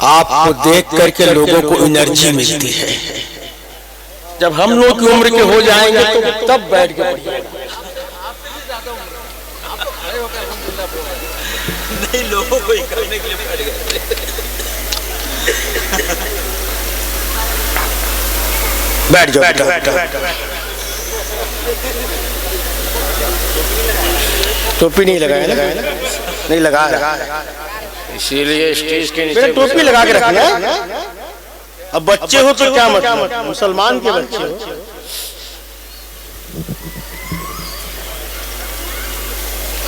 आपको देख करके लोगों को एनर्जी मिलती है। जब हम लोग की उम्र के हो जाएंगे तो तब बैठ के नहीं, लोगों को करने के लिए बैठ गए। बैठ जाओ। टोपी नहीं लगाया ना? नहीं लगा, इसीलिए स्टेज के नीचे टोपी लगा के रखना। अब बच्चे हो तो क्या मतलब, मुसलमान के बच्चे हो।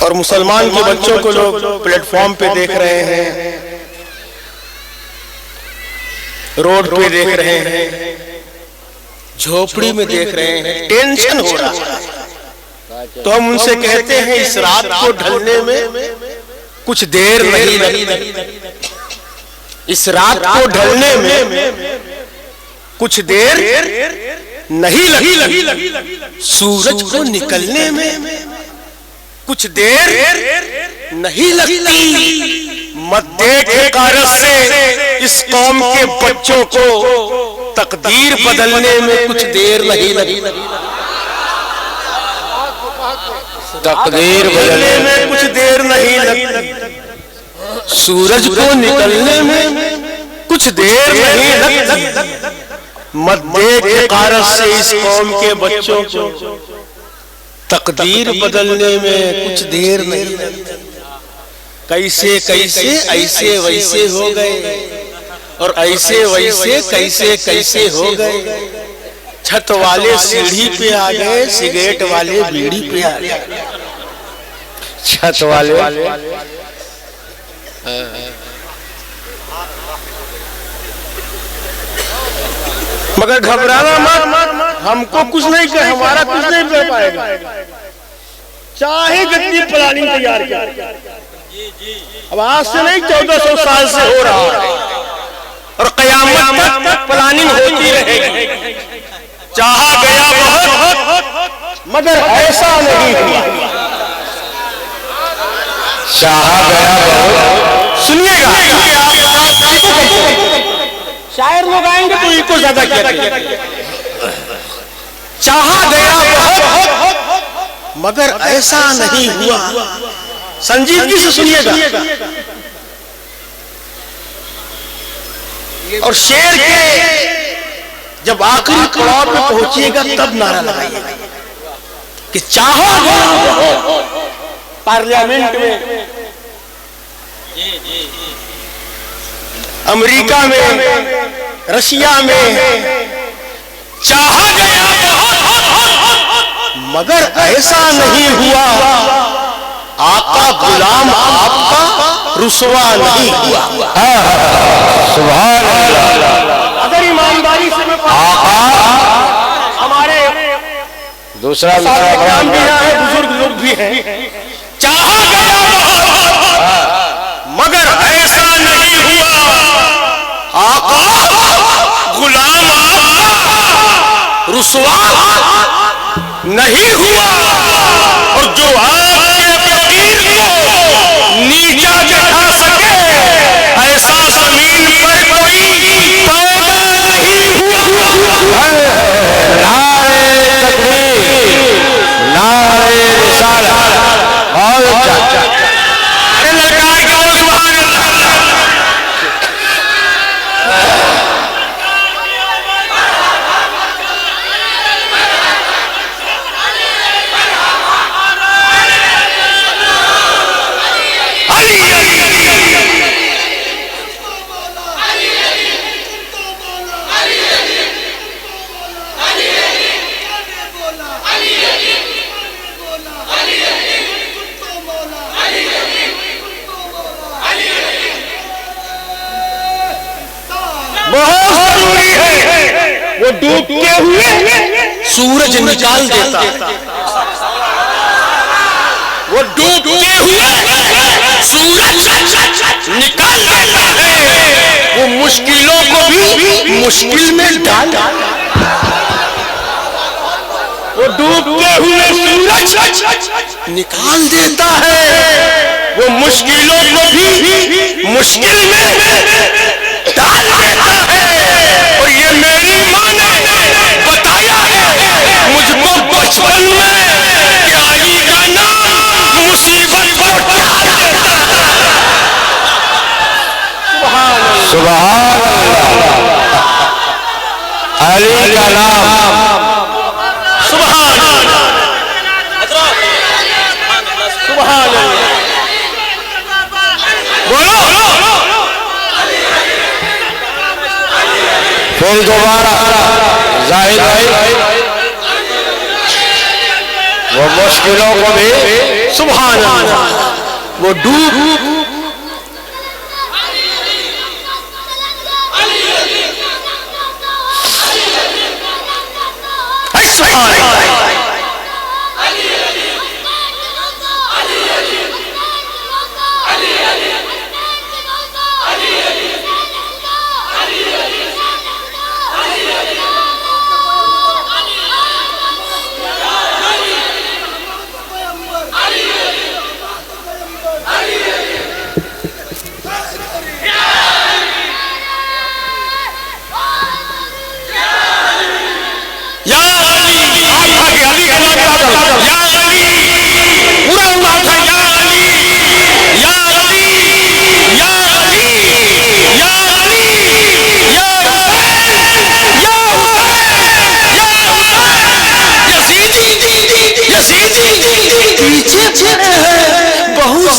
और मुसलमान के बच्चों को लोग प्लेटफॉर्म पे देख रहे हैं, रोड पे देख रहे हैं, झोपड़ी में देख रहे हैं, टेंशन हो रहा है। तो हम उनसे कहते हैं इस रात को ढलने में कुछ देर नहीं लगती। इस रात को ढलने में कुछ देर नहीं लगती। सूरज को निकलने में कुछ देर नहीं लगती। मध्य के कारण से इस कौम के बच्चों को तकदीर बदलने में कुछ देर नहीं लगती। तकदीर बदलने में कुछ देर नहीं लगती। सूरज को निकलने में कुछ देर नहीं लगती। मध्य के कारण से इस कौम के बच्चों को तकदीर बदलने में कुछ देर नहीं लगती। कैसे कैसे ऐसे वैसे हो गए, और ऐसे वैसे कैसे कैसे हो गए। छत वाले सीढ़ी पे आ गए, सिगरेट वाले बीड़ी पे आ गए। छत वाले मगर घबराना मत, हमको कुछ नहीं कर, हमारा कुछ नहीं कर पाएगा। चाहे कितनी प्लानिंग तैयार कर, अब आज से नहीं 1400 साल से हो रहा है, और कयामत तक प्लानिंग होती रहेगी। चाहा गया बहुत, मगर ऐसा नहीं हुआ। चाहा गया बहुत, सुनिएगा, शायर लोग आएंगे तो इनको ज्यादा कहते। चाहा गया बहुत, मगर ऐसा नहीं हुआ। संजीदगी से सुनिएगा। और शेर के जब आखिरी पड़ाव पे पहुंचिएगा तब नारा लगाइएगा कि चाहा गया पार्लियामेंट में, अमेरिका में, रशिया में, चाहा गया मगर ऐसा नहीं हुआ। आका गुलाम आपका रुसवा नहीं हुआ। सुभान अल्लाह। अगर ईमानदारी से हमारे दूसरा काम भी है, बुजुर्ग लोग भी हैं, चाहा गया मगर ऐसा नहीं हुआ। आका गुलाम आपका रुसवा नहीं हुआ। और जो आपके फकीर को नीचा चढ़ा सके, ऐसा जमीन पर कोई पैदा नहीं हुआ। नारे तकबीर, नारे रिसालत, और अरे लड़का क्या सुभान अल्लाह। बहुत जरूरी है। वो डूबते हुए सूरज निकाल देता है। वो डूबते हुए सूरज निकाल देता है। वो मुश्किलों को भी मुश्किल में डाल, वो डूबते हुए सूरज निकाल देता है। वो मुश्किलों को भी मुश्किल में डाल देता है। और ये मेरी माँ ने बताया है मुझको बचपन में कि अली का नाम मुसीबत को टाल देता है। सुभान अल्लाह। अली का नाम सुभान अल्लाह, सुभान अल्लाह। बोलो फिर दोबारा जाहिद भाई वो मुश्किलों को भी सुभान अल्लाह, वो डूब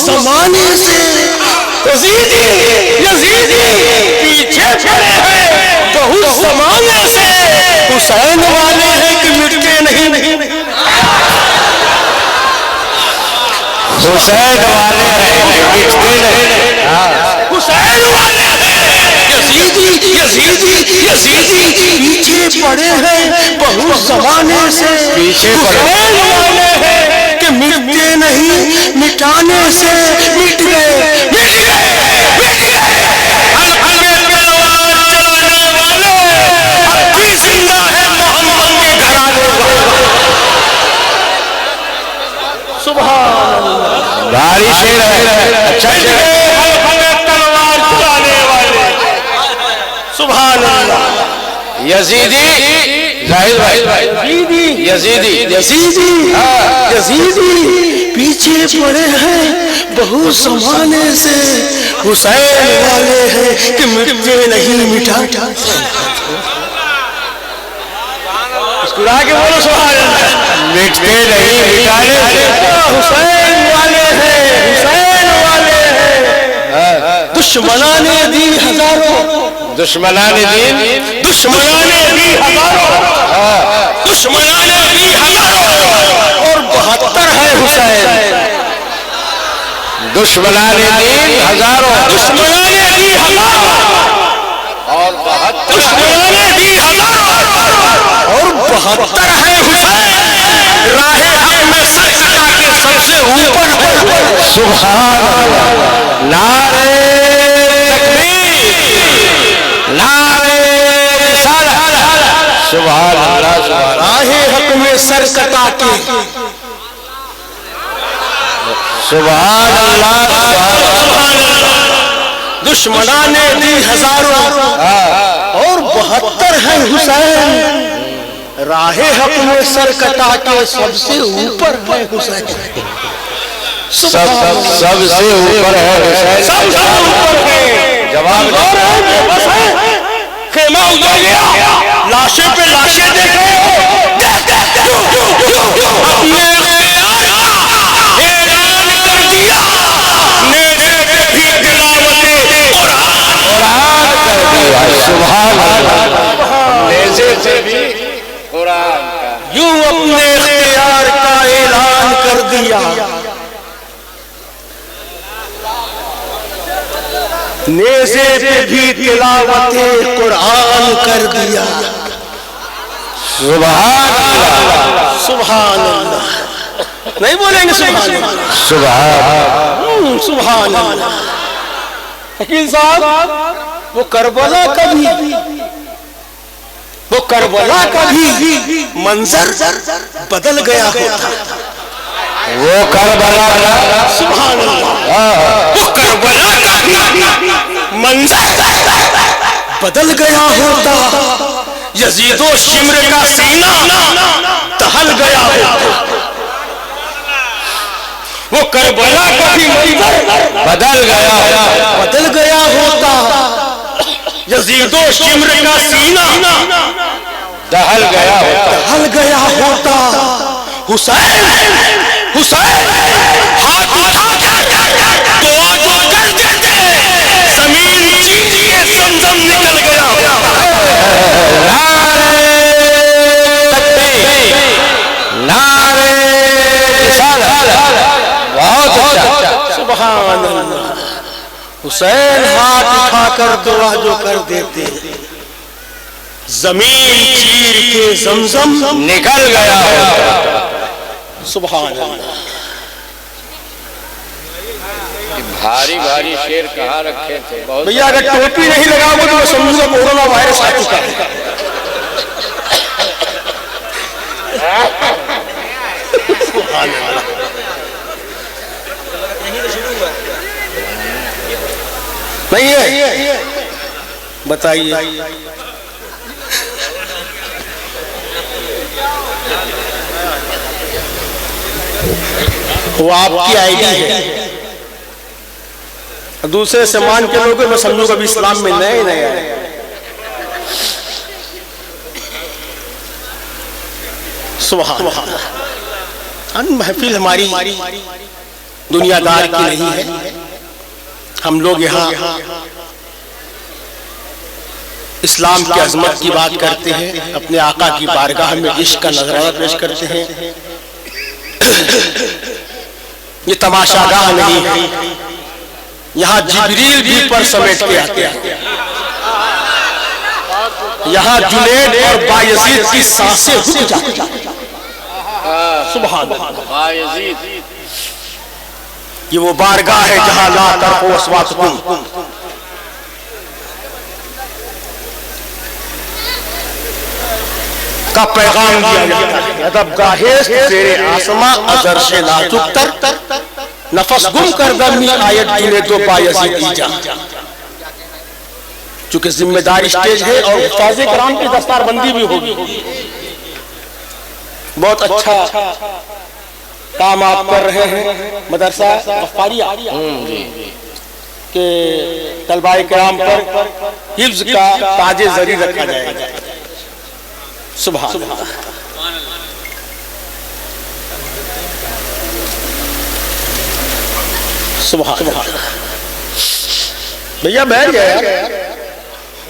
जमाने से यजीदी पीछे पड़े हैं बहुत जमाने से। हुसैन वाले हैं कि मिटते नहीं, हुसैन वाले हैं मिटते नहीं। हुसैन वाले यजीदी पीछे पड़े हैं बहुत जमाने से। पीछे हुसैन वाले हैं कि मिटते नहीं, मिटाने से मिट गए। बारिश अच्छा तलवार चलाने वाले सुभान अल्लाह। यजीदी जाहिद भाई यजीदी पीछे पड़े हैं बहुत जमाने से। हुसैन वाले हैं कि मिटते नहीं, मिटा मुस्कुरा के बोलो सुभान अल्लाह। मिटते नहीं मिटाने से। हुसैन वाले हैं, हुसैन वाले हैं। दुश्मनाने दी हजारों, दुश्मनाने दी दुश्मनाने दी हजारों, दुश्मनाने दी हजारों और 72 है हुसैन। दुश्मनाने दी हजारों, दुश्मनाने दी हजारों और 72 दुश्मनाने दी हजारों और 72 है हुसैन। राहे हक में सर कटा के सबसे ऊपर है। सुभान अल्लाह। नारे तकबीर, नारे रिसालत। सुभान अल्लाह। राहे हक में सर कटा के सुभान अल्लाह। दुश्मनाने दी हजारों और 72 है हुसैन। राहे हक में सर कटा के सबसे ऊपर है हुसैन। सबसे ऊपर है हुसैन। सबसे ऊपर है। जवाब बस है खेमा उतर गया, लाशें पे लाशें देख रहे हो। अपने ऐलान कर दिया, नेज़े पे भी तिलावते कुरान कर दिया। सुभान अल्लाह। नेज़े से भी कुरान का यूं अपने इख्तियार का ऐलान कर दिया। नेज़े पे भी तिलावते कुरान कर दिया। सुभान अल्लाह। सुभान अल्लाह। नहीं बोलेंगे सुभान अल्लाह। सुभान अल्लाह। वकील साहब वो करबला का भी मंजर बदल गया होता। वो करबला का सुभान अल्लाह। वो करबला का भी मंजर बदल गया होता यजीदो शिम्र का सीना, दहल गया होता। वो करबला का भी मंजर बदल गया होता यजीदो शिम्र का सीना, दहल गया होता। हुसैन हुसैन हाथ उठाकर दुआ जो कर देते, जमीन चीर के ज़मज़म निकल गया होता। नारे बहुत अच्छा। सुभान अल्लाह। हुसैन हाथ उठाकर दुआ जो कर देते, जमीन चीर के ज़मज़म निकल गया होता। सुभान अल्लाह। भारी भारी शेर कहाँ रखे थे? बहुत भैया अगर टोपी नहीं लगाओगे तो मैं समझूंगा कोरोना वायरस आ चुका है। नहीं है, बताइए। वो आपकी आईडी है, दूसरे से मान के लोग मैं समझूंगा अभी इस्लाम में नए नए आए। सुभान अल्लाह। महफिल हमारी दुनियादार की नहीं है। हम लोग यहाँ इस्लाम की अजमत की बात करते हैं, अपने आका की बारगाह में इश्क का नजराना पेश करते हैं। ये तमाशागाह नहीं है, यहाँ जिब्रील भी पर समेट के आते हैं। यहाँ जुनैद और बायजीद की सांसें रुक जाती हैं। सुभान अल्लाह। ये वो बारगाह है जहाँ ला तरफो अस्वातकुम, का पैगाम दिया जाता है। अदब गाहे तेरे आसमां अजर से लाजुकतर, नफस गुम कर दमी आयत जुने दो बायजीद ईजा। चूंकि जिम्मेदारी स्टेज है और फाज़े कराम की दस्तारबंदी भी होगी। बहुत अच्छा काम आप कर रहे हैं। मदरसा गफ्फारिया के तलबाए किराम पर हिफ्ज़ का ताजे जरी रखा जाएगा। सुभान अल्लाह। सुभान अल्लाह। भैया बैठ गया,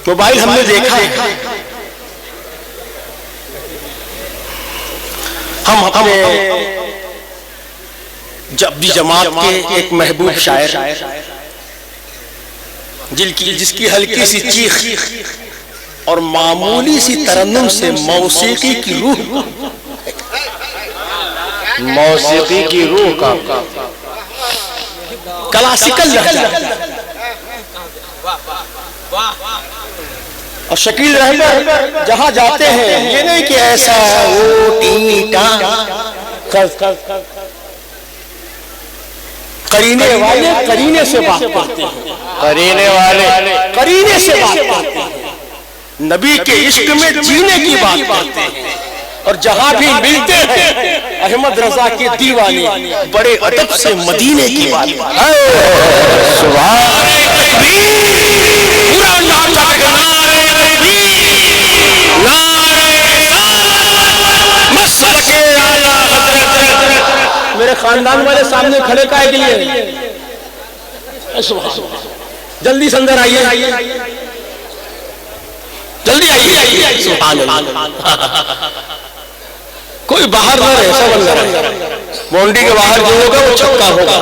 मोबाइल हमने देखा है। हम अपने जब भी जमात के एक महबूब शायर जिसकी हल्की सी चीख और मामूली सी तरन्नुम से मौसीकी की रूह का क्लासिकल लहजा और शकील रहबर जहां जाते हैं, ये नहीं कि ऐसा वो टीटा करीने वाले करीने से बात करते हैं, करीने से बात करते हैं, नबी के इश्क में जीने की बात करते हैं। और जहां भी मिलते हैं अहमद रजा के दीवाने बड़े अदब से मदीने की बात करते मेरे खानदान वाले सामने खड़े काहे के लिए? जल्दी से अंदर आइए, जल्दी आइए। सुभान अल्लाह। कोई बाहर ना रहे, सब अंदर है। बाउंड्री के बाहर जो होगा वो छक्का होगा।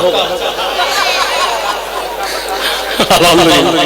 अल्हम्दुलिल्लाह।